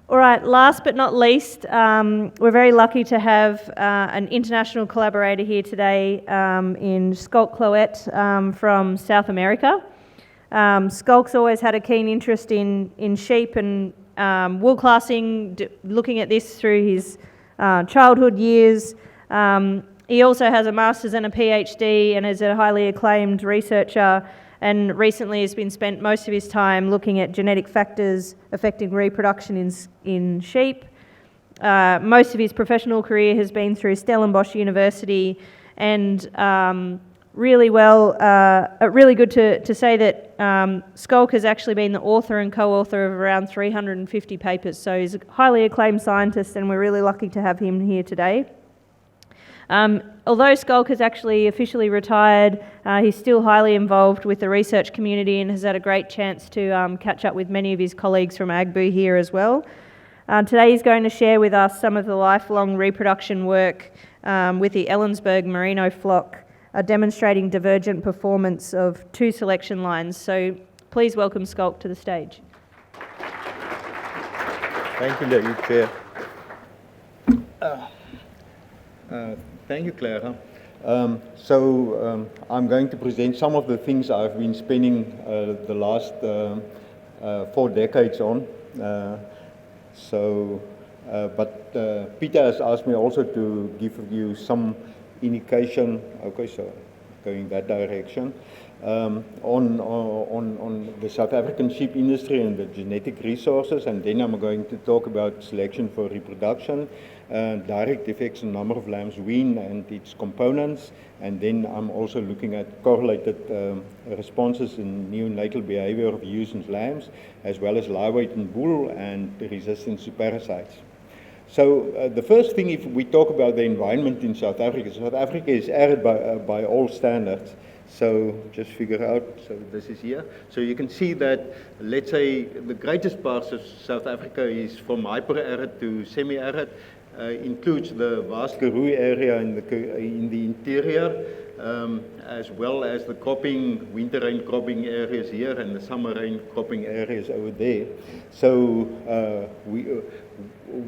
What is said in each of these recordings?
All right, last but not least, we're very lucky to have an international collaborator here today in Schalk Cloete from South America. Schalk's always had a keen interest in sheep and wool classing, looking at this through his childhood years. He also has a master's and a PhD and is a highly acclaimed researcher, and recently has been spent most of his time looking at genetic factors affecting reproduction in sheep. Most of his professional career has been through Stellenbosch University, and really good to say that Schalk has actually been the author and co-author of around 350 papers, so he's a highly acclaimed scientist, and we're really lucky to have him here today. Although Schalk has actually officially retired, he's still highly involved with the research community and has had a great chance to catch up with many of his colleagues from AGBU here as well. Today he's going to share with us some of the lifelong reproduction work with the Ellensburg merino flock, demonstrating divergent performance of 2 selection lines. So please welcome Schalk to the stage. Thank you, Lady Chair. Thank you, Clara. I'm going to present some of the things I've been spending the last 4 decades on. But Peter has asked me also to give you some indication, okay, so going that direction, on the South African sheep industry and the genetic resources, and then I'm going to talk about selection for reproduction, direct effects on number of lambs weaned and its components, and then I'm also looking at correlated responses in neonatal behavior of ewes and lambs, as well as live weight in bull and resistance to parasites. So the first thing, if we talk about the environment in South Africa is arid by all standards. So just figure out, so this is here. So you can see that, let's say, the greatest parts of South Africa is from hyper-arid to semi-arid, includes the vast Karoo area in the interior, as well as the cropping, winter rain cropping areas here and the summer rain cropping areas over there. So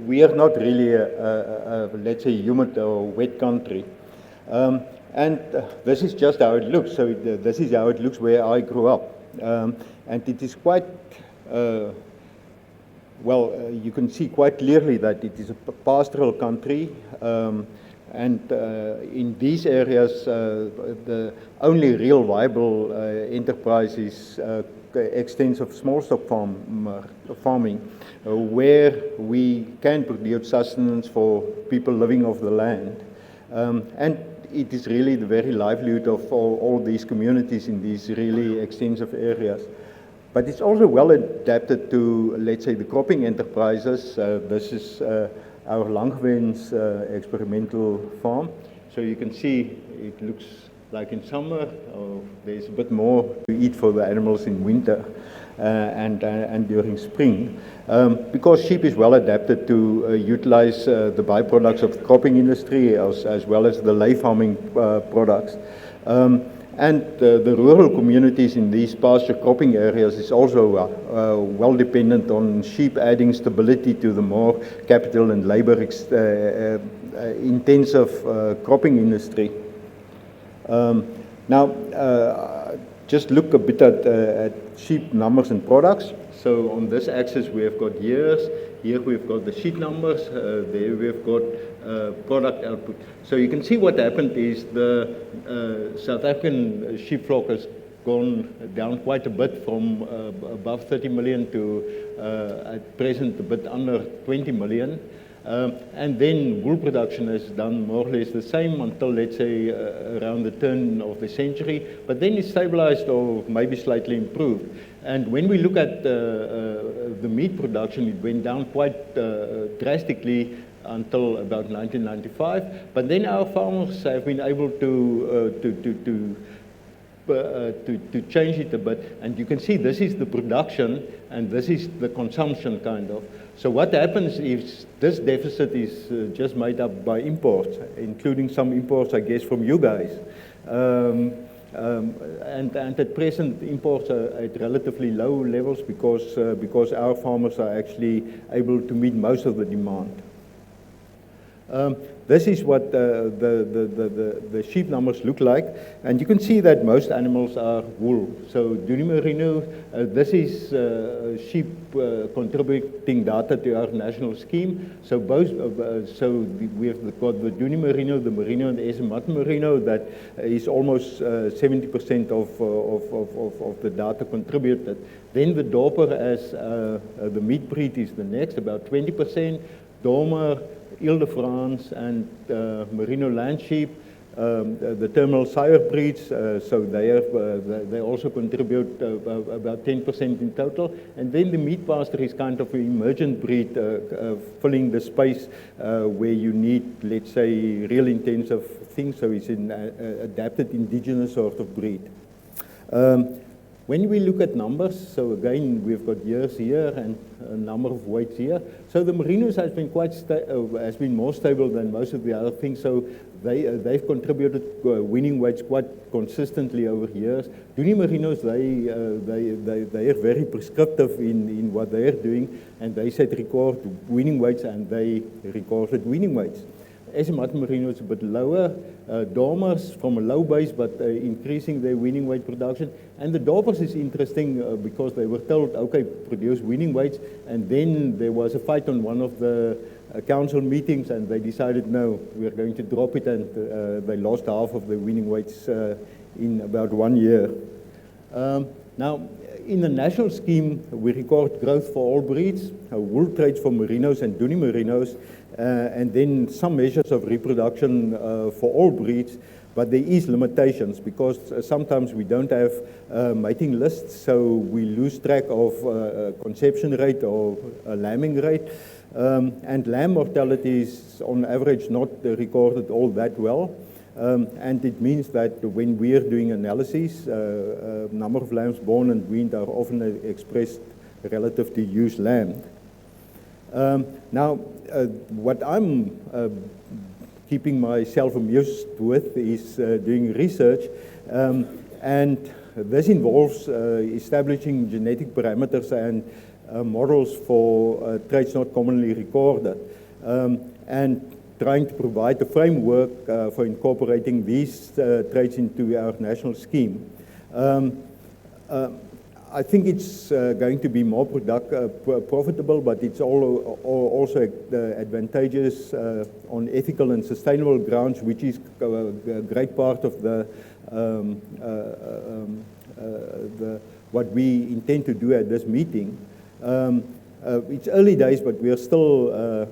we are not really let's say, humid or wet country. And this is just how it looks. So this is how it looks where I grew up. And it is quite, you can see quite clearly that it is a pastoral country. And in these areas, the only real viable enterprise is extensive small stock farming, where we can produce sustenance for people living off the land. And it is really the very livelihood of all these communities in these really extensive areas. But it's also well adapted to, let's say, the cropping enterprises. This is our Langwens experimental farm. So you can see it looks like in summer, there's a bit more to eat for the animals in winter and during spring. Because sheep is well adapted to utilize the byproducts of the cropping industry as well as the lay farming products. And the rural communities in these pasture cropping areas is also well dependent on sheep adding stability to the more capital and labor intensive cropping industry. Just look a bit at sheep numbers and products. So on this axis we have got years, here we've got the sheep numbers, there we've got product output. So you can see what happened is the South African sheep flock has gone down quite a bit from above 30 million to at present a bit under 20 million. And then wool production has done more or less the same until, let's say, around the turn of the century, but then it stabilized or maybe slightly improved. And when we look at the meat production, it went down quite drastically until about 1995, but then our farmers have been able to change it a bit, and you can see this is the production and this is the consumption kind of. So what happens is this deficit is just made up by imports, including some imports, I guess, from you guys. And at present, imports are at relatively low levels because our farmers are actually able to meet most of the demand. This is what the sheep numbers look like, and you can see that most animals are wool. So Duni Merino, this is sheep contributing data to our national scheme. So both, we've got the Duni Merino, the Merino, and the Esemat Merino. That is almost 70% of the data contributed. Then the Dorper as the meat breed is the next, about 20%. Dormer, Ile-de-France, and Merino land sheep, the terminal sire breeds, so they also contribute about 10% in total. And then the meat pasture is kind of an emergent breed, filling the space where you need, let's say, real intensive things. So it's an adapted indigenous sort of breed. When we look at numbers, so again, we've got years here and a number of weights here. So the Merinos has been more stable than most of the other things. So they've contributed winning weights quite consistently over years. Duni Merinos, they are very prescriptive in what they are doing, and they set record winning weights, and they recorded winning weights. Esemat Merino is a bit lower. Dormers from a low base, but increasing their winning weight production. And the Dorpers is interesting because they were told, okay, produce winning weights, and then there was a fight on one of the council meetings, and they decided, no, we're going to drop it, and they lost half of the winning weights in about 1 year. Now, in the national scheme, we record growth for all breeds, wool traits for Merinos and Duni Merinos, and then some measures of reproduction for all breeds, but there is limitations because sometimes we don't have mating lists, so we lose track of conception rate or lambing rate, and lamb mortality is on average not recorded all that well. And it means that when we are doing analyses, number of lambs born and weaned are often expressed relative to used land. Now, what I'm keeping myself amused with is doing research, and this involves establishing genetic parameters and models for traits not commonly recorded, and trying to provide a framework for incorporating these traits into our national scheme. I think it's going to be more profitable, but it's also advantageous on ethical and sustainable grounds, which is a great part of what we intend to do at this meeting. It's early days, but we are still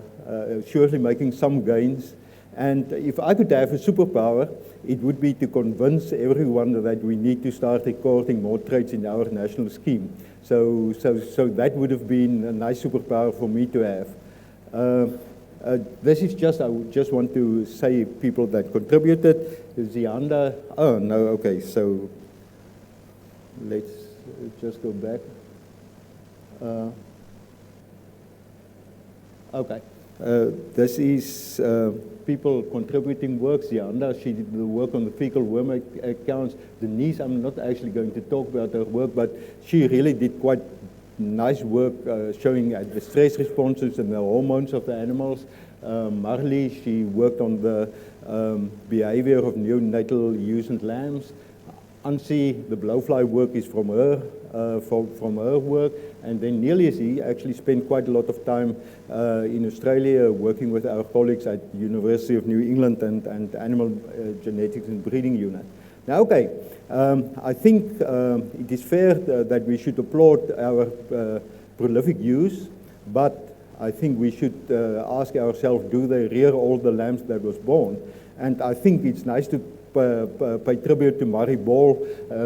surely making some gains. And if I could have a superpower, it would be to convince everyone that we need to start recording more traits in our national scheme. So that would have been a nice superpower for me to have. This is just, I would just want to say people that contributed. Zianda, oh no, okay, so let's just go back. Okay. This is people contributing work. Zianda, she did the work on the fecal worm accounts. Denise, I'm not actually going to talk about her work, but she really did quite nice work showing the stress responses and the hormones of the animals. Marley, she worked on the behavior of neonatal ewes and lambs. Ansi, the blowfly work is from her work, and then Nelius, he actually spent quite a lot of time in Australia working with our colleagues at the University of New England and Animal Genetics and Breeding Unit. Now, okay, I think it is fair that we should applaud our prolific use, but I think we should ask ourselves, do they rear all the lambs that was born? And I think it's nice to pay tribute to Murray Ball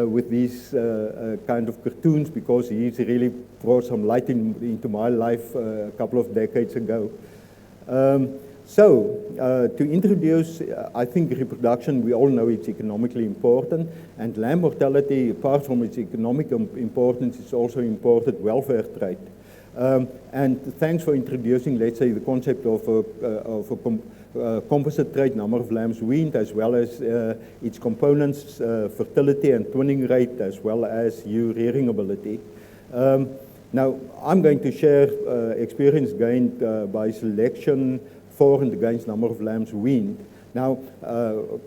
with these kind of cartoons, because he's really brought some light into my life a couple of decades ago. To introduce, I think reproduction, we all know it's economically important, and lamb mortality, apart from its economic importance, is also important welfare trait. And thanks for introducing, let's say, the concept of a composite trait, number of lambs weaned, as well as its components, fertility and twinning rate, as well as ewe rearing ability. Now, I'm going to share experience gained by selection for and against number of lambs weaned. Now,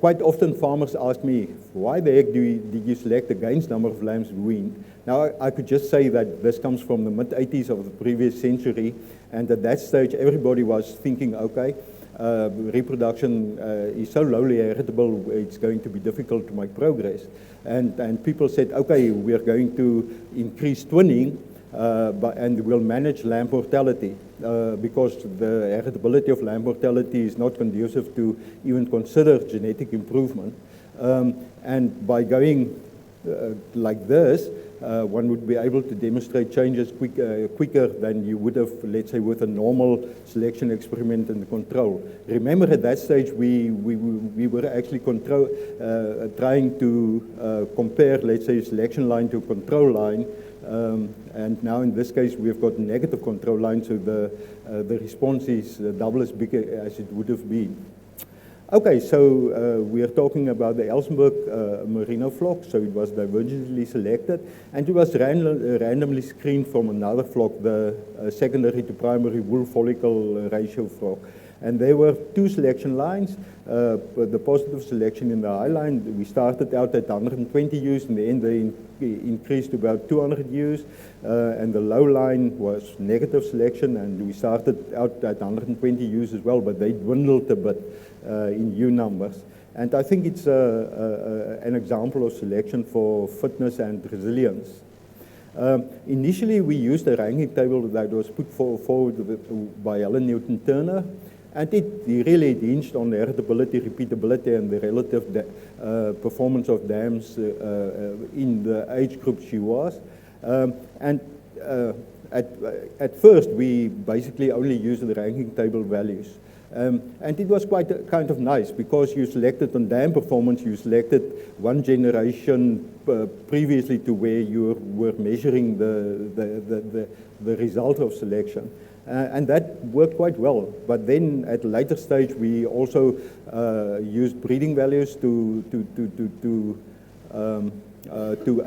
quite often farmers ask me, why the heck did you select against number of lambs weaned? Now, I could just say that this comes from the mid-80s of the previous century, and at that stage, everybody was thinking, okay, reproduction is so lowly heritable, it's going to be difficult to make progress. And people said, okay, we're going to increase twinning, and we'll manage lamb mortality, because the heritability of lamb mortality is not conducive to even consider genetic improvement. And by going like this, one would be able to demonstrate changes quicker than you would have, let's say, with a normal selection experiment and control. Remember, at that stage, we were actually trying to compare, let's say, a selection line to a control line. And now in this case, we've got a negative control line, so the response is double as big as it would have been. Okay, so we are talking about the Elsenburg merino flock, so it was divergently selected, and it was randomly screened from another flock, the secondary to primary wool follicle ratio flock. And there were two selection lines. The positive selection in the high line, we started out at 120 ewes, in the end they increased to about 200 ewes, and the low line was negative selection, and we started out at 120 ewes as well, but they dwindled a bit in ewe numbers. And I think it's an example of selection for fitness and resilience. Initially, we used a ranking table that was put forward by Helen Newton-Turner, and it really hinged on the heritability, repeatability, and the relative performance of dams in the age group she was. At first, we basically only used the ranking table values. And it was quite kind of nice, because you selected on dam performance, you selected one generation previously to where you were measuring the result of selection. And that worked quite well. But then at a later stage, we also used breeding values to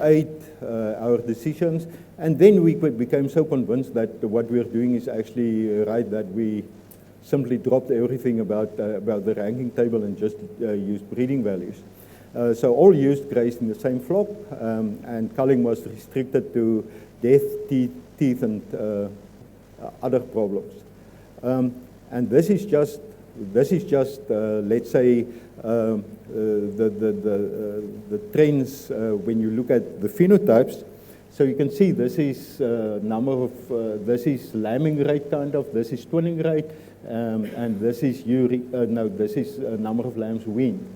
aid our decisions. And then we became so convinced that what we're doing is actually right, that we simply dropped everything about the ranking table and just used breeding values. So all used grazed in the same flock, and culling was restricted to death, teeth, and other problems. And this is just let's say the trends when you look at the phenotypes. So you can see this is this is lambing rate kind of, this is twinning rate, and this is this is number of lambs weaned.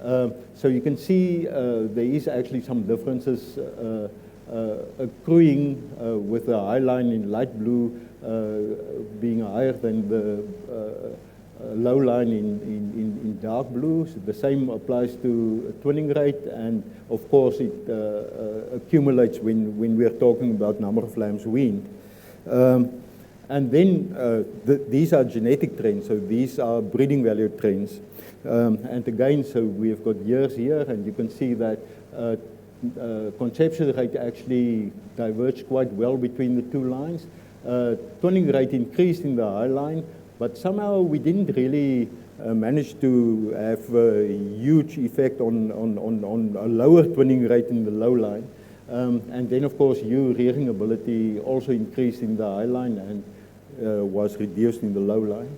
So you can see there is actually some differences accruing with the high line in light blue being higher than the low line in dark blue. So the same applies to twinning rate, and of course it accumulates when we are talking about number of lambs weaned. And then these are genetic trends, so these are breeding value trends. And again, so we've got years here, and you can see that conception rate actually diverged quite well between the two lines. Twinning rate increased in the high line, but somehow we didn't really manage to have a huge effect on a lower twinning rate in the low line. And then, of course, ewe rearing ability also increased in the high line and was reduced in the low line.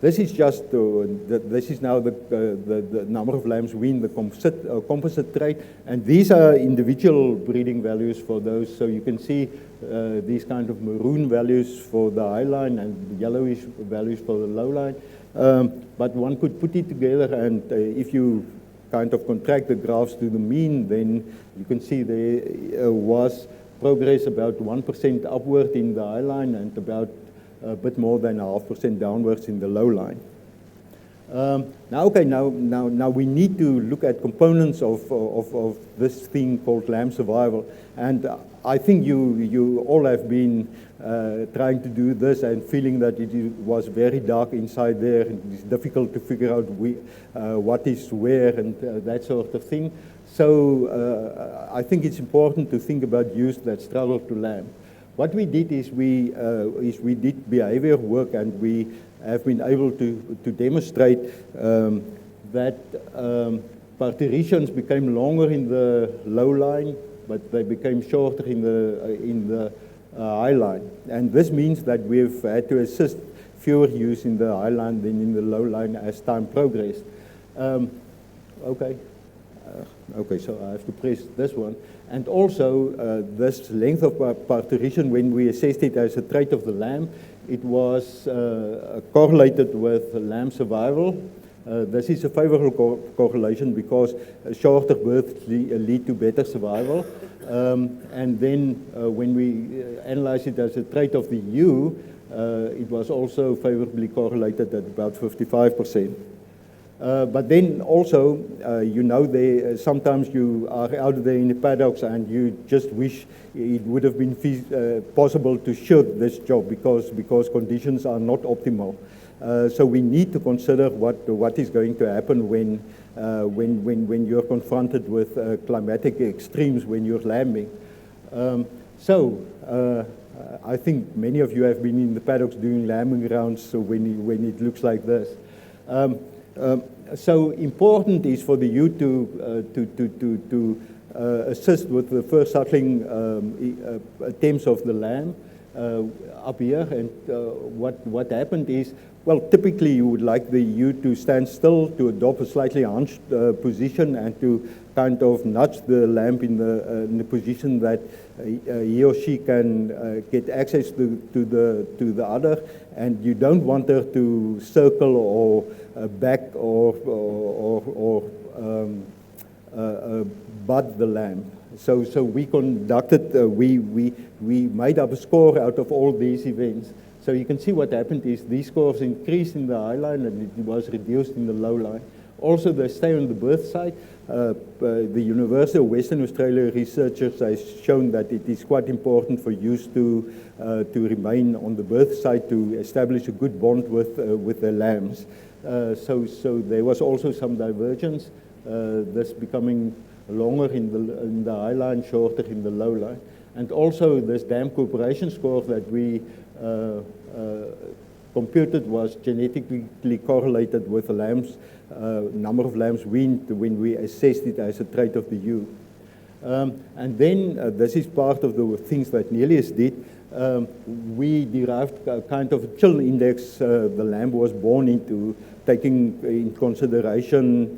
This is just this is now the number of lambs weaned, the composite trait, and these are individual breeding values for those. So you can see these kind of maroon values for the high line and yellowish values for the low line. But one could put it together, and if you kind of contract the graphs to the mean, then you can see there was progress about 1% upward in the high line and about a bit more than 0.5% downwards in the low line. Now we need to look at components of this thing called lamb survival, and I think you all have been trying to do this and feeling that it was very dark inside there, and it's difficult to figure out what is where and that sort of thing. So I think it's important to think about youths that struggle to lamb. What we did is we did behavior work, and we have been able to demonstrate that parturitions became longer in the low line, but they became shorter in the high line. And this means that we've had to assist fewer ewes in the high line than in the low line as time progressed. Okay, so I have to press this one. And also, this length of parturition, when we assessed it as a trait of the lamb, it was correlated with lamb survival. This is a favorable correlation because shorter births lead to better survival. And then when we analyze it as a trait of the ewe, it was also favorably correlated at about 55%. But then also, sometimes you are out there in the paddocks and you just wish it would have been possible to shirk this job because conditions are not optimal. So we need to consider what is going to happen when you're confronted with climatic extremes when you're lambing. I think many of you have been in the paddocks doing lambing rounds, so when it looks like this. So important is for the ewe to assist with the first suckling attempts of the lamb up here. And what happened is, well, typically you would like the ewe to stand still, to adopt a slightly hunched position, and to kind of nudge the lamb in the position that he or she can get access to the udder, and you don't want her to circle or back or butt the lamb. So we conducted, we made up a score out of all these events. So you can see what happened is these scores increased in the high line and it was reduced in the low line. Also, they stay on the birth side. The University of Western Australia researchers have shown that it is quite important for ewes to remain on the birth side to establish a good bond with their lambs. So there was also some divergence, this becoming longer in the high line, shorter in the low line. And also this dam cooperation score that we computed was genetically correlated with the lambs, number of lambs weaned when we assessed it as a trait of the ewe. And then this is part of the things that Nelius did. We derived a kind of a chill index the lamb was born into, taking in consideration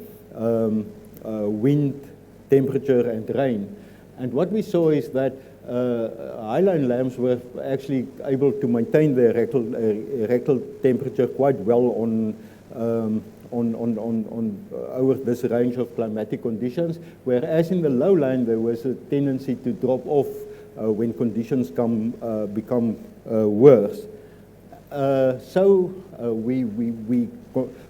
wind, temperature, and rain. And what we saw is that highline lambs were actually able to maintain their rectal temperature quite well on over this range of climatic conditions, whereas in the low line there was a tendency to drop off when conditions become worse. We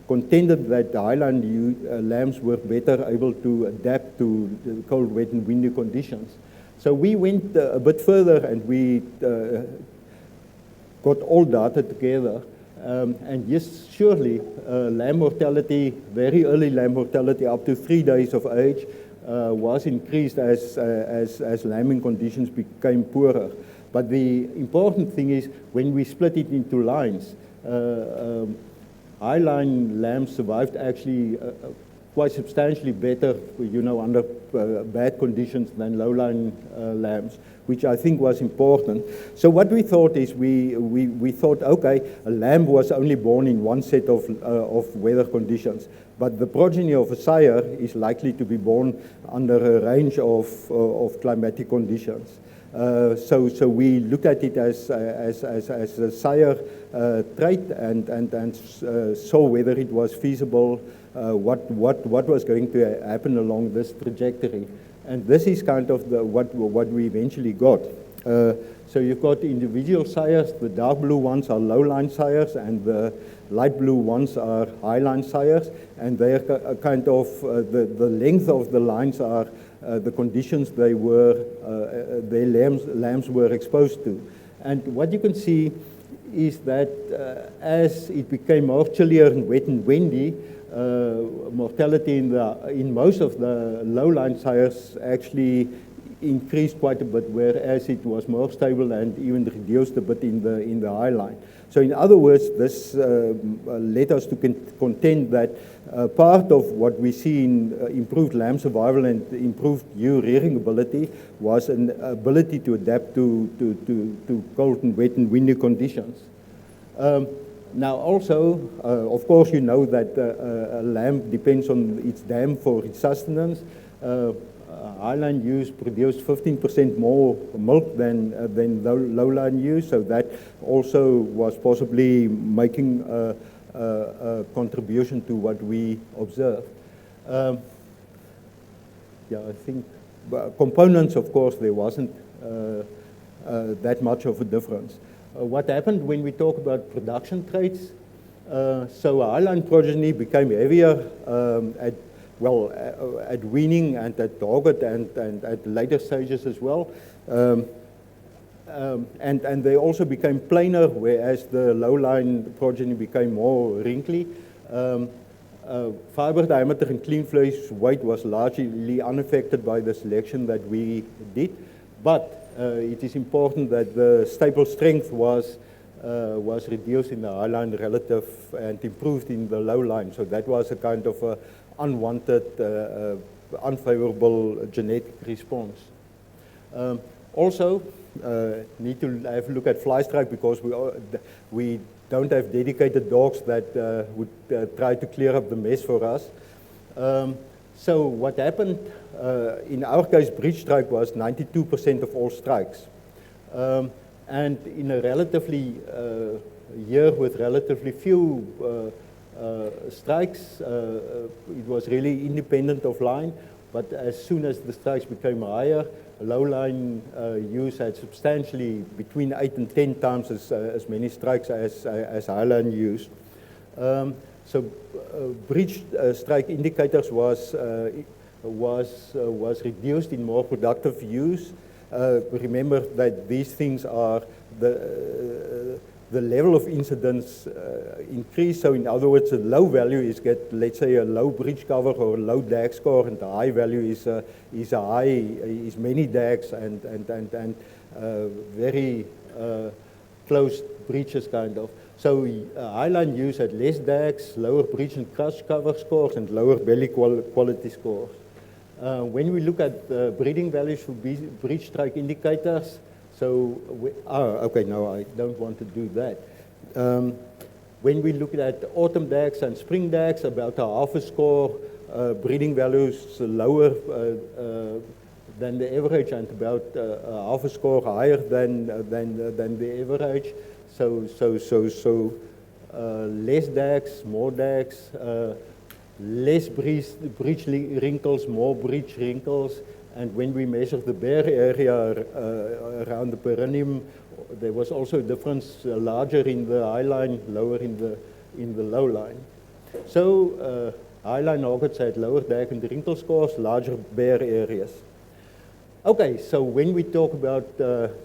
contended that the highland lambs were better able to adapt to the cold, wet, and windy conditions. So we went a bit further and we got all data together. And yes, surely, lamb mortality, very early lamb mortality up to 3 days of age was increased as lambing conditions became poorer. But the important thing is when we split it into lines, high-line lambs survived actually quite substantially better, under bad conditions than low-line lambs, which I think was important. So what we thought is we thought, okay, a lamb was only born in one set of weather conditions, but the progeny of a sire is likely to be born under a range of climatic conditions. So we looked at it as a sire trait and saw whether it was feasible, what was going to happen along this trajectory. And this is kind of what we eventually got. So you've got individual sires. The dark blue ones are low-line sires, and the light blue ones are high-line sires. And they're kind of, the length of the lines are the conditions they were, their lambs were exposed to. And what you can see is that as it became more chillier and wet and windy, mortality in most of the low-line sires actually increased quite a bit, whereas it was more stable and even reduced a bit in the high line. So in other words, this led us to contend that part of what we see in improved lamb survival and improved ewe rearing ability was an ability to adapt to cold and wet and windy conditions. Now also, of course, you know that a lamb depends on its dam for its sustenance. Highline ewes produce 15% more milk than lowline ewes, so that also was possibly making a contribution to what we observed. Yeah, I think components, of course, there wasn't that much of a difference. What happened when we talk about production traits? So highline progeny became heavier at weaning and at dogget and at later stages as well. And they also became plainer, whereas the low-line progeny became more wrinkly. Fiber diameter and clean flesh weight was largely unaffected by the selection that we did, but it is important that the staple strength was reduced in the high line relative and improved in the low line. So that was a kind of unwanted, unfavorable genetic response. Also, need to have a look at fly strike, because we don't have dedicated dogs that would try to clear up the mess for us. So what happened, in our case, breech strike was 92% of all strikes. And in a relatively year with relatively few strikes, it was really independent of line, but as soon as the strikes became higher, low-line ewes had substantially between 8 and 10 times as many strikes as high-line ewes. So breech strike indicators was reduced in more productive ewes. Remember that these things are the level of incidence increase. So in other words, a low value is let's say a low breech cover or a low DAG score, and the high value is many DAGs and very close breeches kind of. So highline ewes had less DAGs, lower breech and crush cover scores, and lower belly quality scores. When we look at breeding values for breech strike indicators, so, okay, no, I don't want to do that. When we look at autumn DAGs and spring DAGs, about a half a score, breeding values lower than the average, and about a half a score higher than the average. So less DAGs, more DAGs, less breech wrinkles, more breech wrinkles. And when we measured the bare area around the perineum, there was also a difference, larger in the high line, lower in the low line. So high line hoggets had lower DAG and wrinkle scores, larger bare areas. Okay, so when we talk about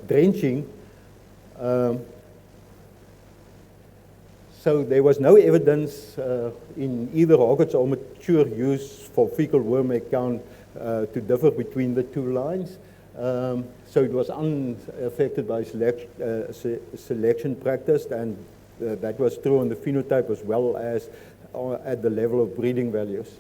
drenching, so there was no evidence in either hoggets or mature ewes for fecal worm egg count to differ between the two lines. So it was unaffected by selection practiced, and that was true on the phenotype as well as at the level of breeding values.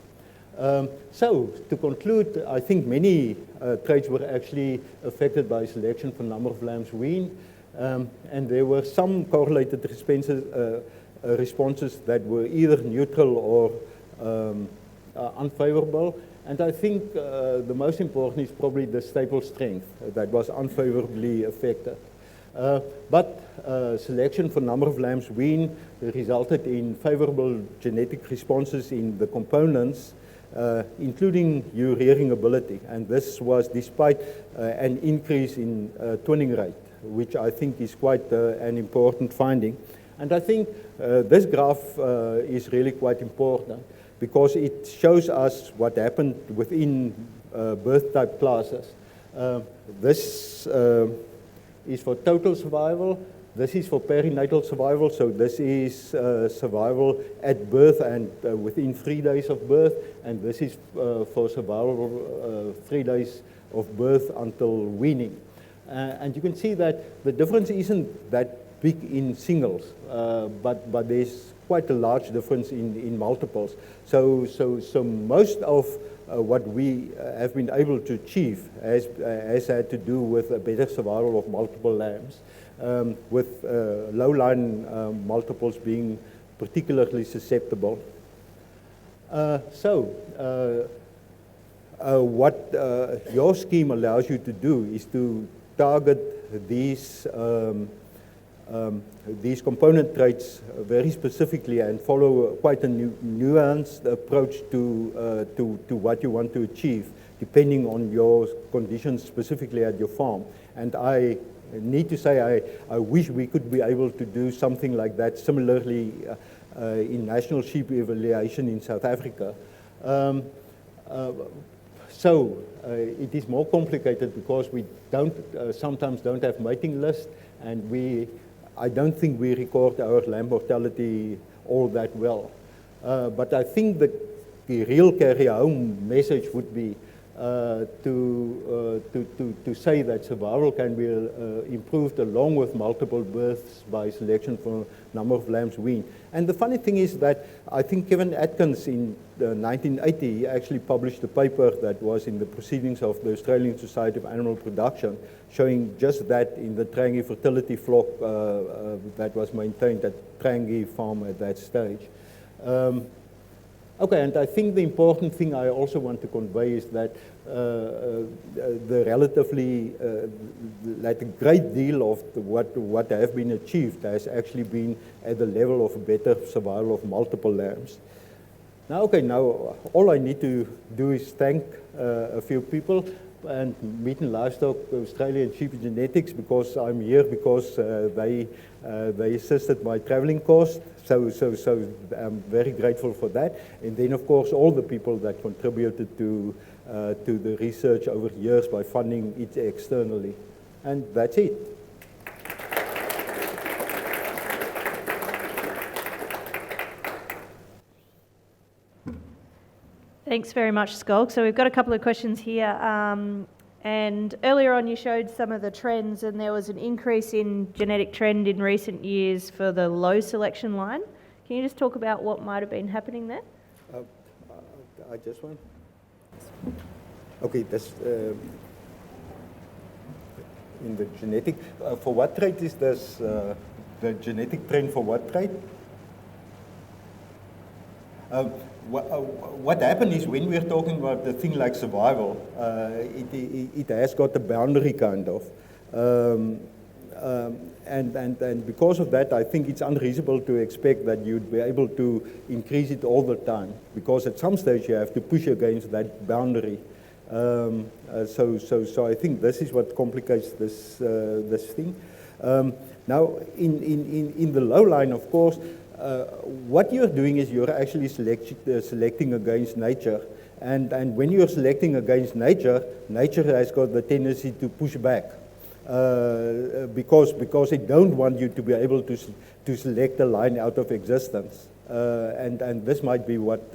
So to conclude, I think many traits were actually affected by selection for number of lambs weaned, and there were some correlated responses that were either neutral or unfavorable. And I think the most important is probably the staple strength that was unfavorably affected. But selection for number of lambs weaned resulted in favorable genetic responses in the components, including ewe rearing ability. And this was despite an increase in twinning rate, which I think is quite an important finding. And I think this graph is really quite important because it shows us what happened within birth type classes. This is for total survival. This is for perinatal survival, so this is survival at birth and within 3 days of birth, and this is for survival 3 days of birth until weaning. And you can see that the difference isn't that big in singles, but there's quite a large difference in multiples. So most of what we have been able to achieve has had to do with a better survival of multiple lambs. With low-line multiples being particularly susceptible. What your scheme allows you to do is to target these component traits very specifically and follow quite a nuanced approach to what you want to achieve, depending on your conditions specifically at your farm. And I need to say I wish we could be able to do something like that similarly in national sheep evaluation in South Africa. It is more complicated because we sometimes don't have mating lists, and I don't think we record our lamb mortality all that well. But I think that the real carry-home message would be to say that survival can be improved along with multiple births by selection for number of lambs weaned. And the funny thing is that I think Kevin Atkins in 1980 actually published a paper that was in the proceedings of the Australian Society of Animal Production, showing just that in the Trangie fertility flock that was maintained at Trangie farm at that stage. Okay, and I think the important thing I also want to convey is that the relatively, like a great deal of what have been achieved has actually been at the level of better survival of multiple lambs. Now, okay, now all I need to do is thank a few people and Meat and Livestock Australia and Sheep Genetics, because I'm here because they assisted my traveling cost. So I'm very grateful for that. And then, of course, all the people that contributed to the research over years by funding it externally. And that's it. Thanks very much, Schalk. So we've got a couple of questions here. And earlier on you showed some of the trends, and there was an increase in genetic trend in recent years for the low selection line. Can you just talk about what might have been happening there? I just want. Okay, that's in the genetic. For what trait is this? The genetic trend for what trait? What happened is when we're talking about the thing like survival, it has got a boundary kind of. And because of that, I think it's unreasonable to expect that you'd be able to increase it all the time, because at some stage you have to push against that boundary. So I think this is what complicates this thing. Now, in the low line, of course, what you're doing is you're actually selecting against nature. And when you're selecting against nature, nature has got the tendency to push back. Because it don't want you to be able to select a line out of existence. And this might be what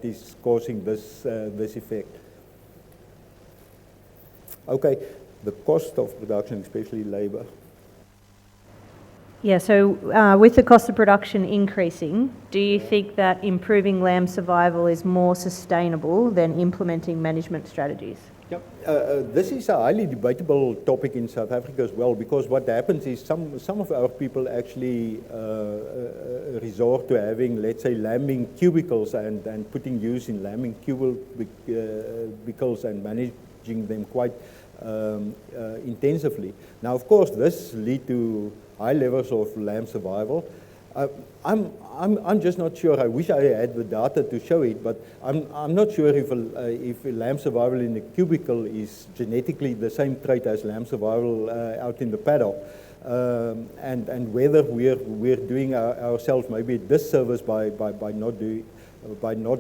is causing this effect. Okay, the cost of production, especially labor. Yeah, so with the cost of production increasing, do you think that improving lamb survival is more sustainable than implementing management strategies? Yep. This is a highly debatable topic in South Africa as well, because what happens is some of our people actually resort to having, let's say, lambing cubicles and putting ewes in lambing cubicles and managing them quite intensively. Now, of course, this leads to high levels of lamb survival, I'm just not sure. I wish I had the data to show it, but I'm not sure if a lamb survival in a cubicle is genetically the same trait as lamb survival out in the paddock, and whether we're doing ourselves maybe a disservice by not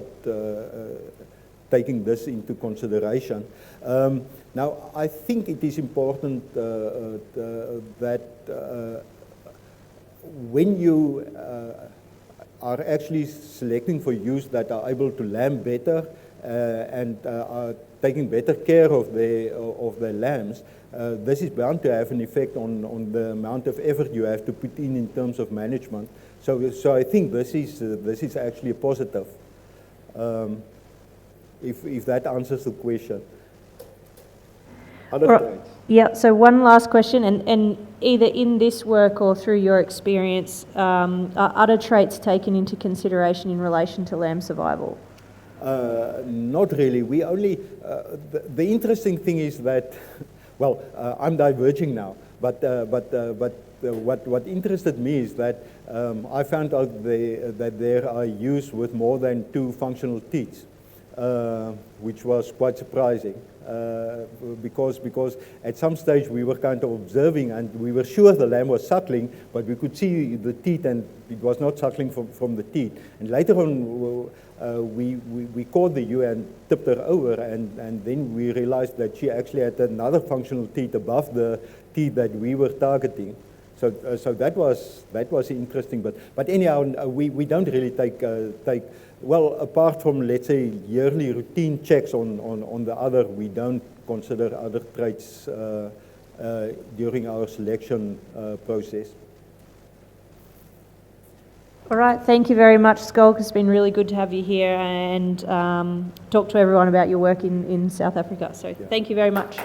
taking this into consideration. Now, I think it is important that when you are actually selecting for ewes that are able to lamb better and are taking better care of their lambs, this is bound to have an effect on the amount of effort you have to put in terms of management. So I think this is actually a positive. If that answers the question. Other traits? Yeah, so one last question, and either in this work or through your experience, are other traits taken into consideration in relation to lamb survival? Not really. We only, the interesting thing is that, well, I'm diverging now, but what interested me is that I found out that there are ewes with more than 2 functional teats, which was quite surprising. Because at some stage we were kind of observing and we were sure the lamb was suckling, but we could see the teat and it was not suckling from the teat. And later on we caught the ewe and tipped her over, and then we realized that she actually had another functional teat above the teat that we were targeting. So that was interesting, but anyhow, we don't really take well, apart from, let's say, yearly routine checks on the other, we don't consider other traits during our selection process. All right, thank you very much, Schalk. It's been really good to have you here and talk to everyone about your work in South Africa. So thank you very much.